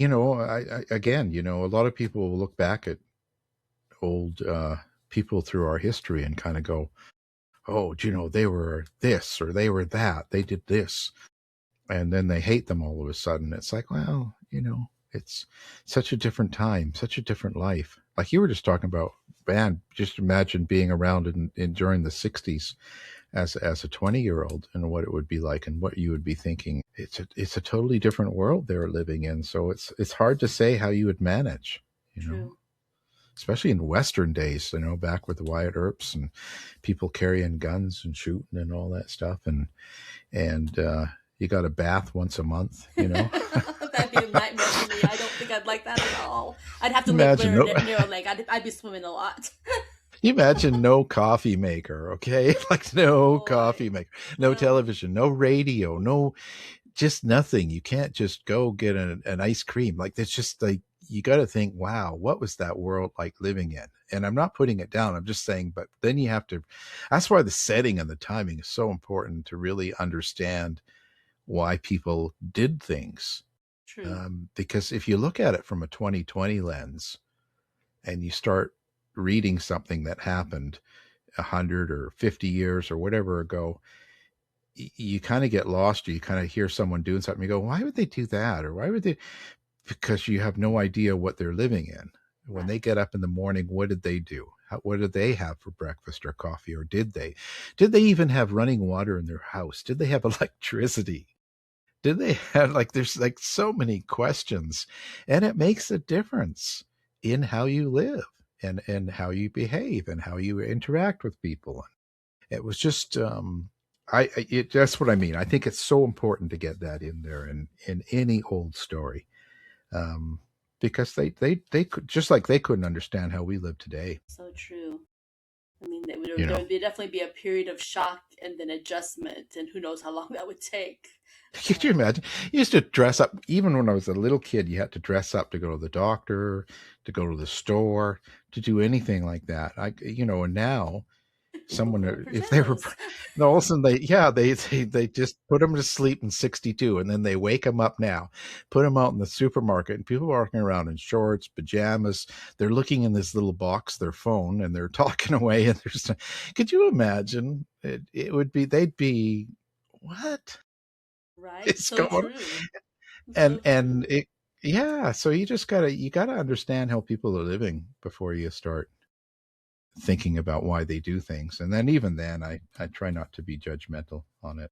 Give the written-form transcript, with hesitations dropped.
again, a lot of people will look back at old people through our history and kind of go, oh, they were this or they were that, they did this, and then they hate them all of a sudden. It's like, well, it's such a different time, such a different life. Like you were just talking about, man, just imagine being around in during the 60s as a 20-year-old and what it would be like and what you would be thinking. It's a totally different world they were living in. So it's hard to say how you would manage, you know, True. especially in Western days, back with the Wyatt Earps and people carrying guns and shooting and all that stuff. And you got a bath once a month. That'd be a nightmare for me. I don't think I'd like that at all. I'd have to live Imagine near no near a lake. I'd be swimming a lot. you imagine no coffee maker, okay? Like no Boy. coffee maker, no No. television, no radio, no, just nothing. You can't just go get an ice cream. Like it's just like you got to think, wow, what was that world like living in? And I'm not putting it down. I'm just saying, but then you have to. That's why the setting and the timing is so important to really understand why people did things. True. Because if you look at it from a 2020 lens and you start reading something that happened 100 or 50 years or whatever ago, you kind of get lost, or you kind of hear someone doing something, you go, why would they do that? Or why would they? Because you have no idea what they're living in. When they Right. get up in the morning, what did they do? What did they have for breakfast or coffee? Or did they even have running water in their house? Did they have electricity? Did they have, like, there's like so many questions, and it makes a difference in how you live and how you behave and how you interact with people. It was just, that's what I mean. I think it's so important to get that in there in any old story, um, because they could, just like they couldn't understand how we live today. So true. I mean, You there know, would be definitely be a period of shock and then adjustment, and who knows how long that would take. could you imagine? You used to dress up. Even when I was a little kid, you had to dress up to go to the doctor, to go to the store, to do anything like that. And now People someone, wear if they were, pajamas. no, all of a sudden they just put them to sleep in 62, and then they wake them up now, put them out in the supermarket, and people are walking around in shorts, pajamas. They're looking in this little box, their phone, and they're talking away. And there's, could you imagine? It would be, they'd be, what Right? is So going? true. and So and true. it, yeah. So you gotta understand how people are living before you start thinking about why they do things. And then even then, I try not to be judgmental on it.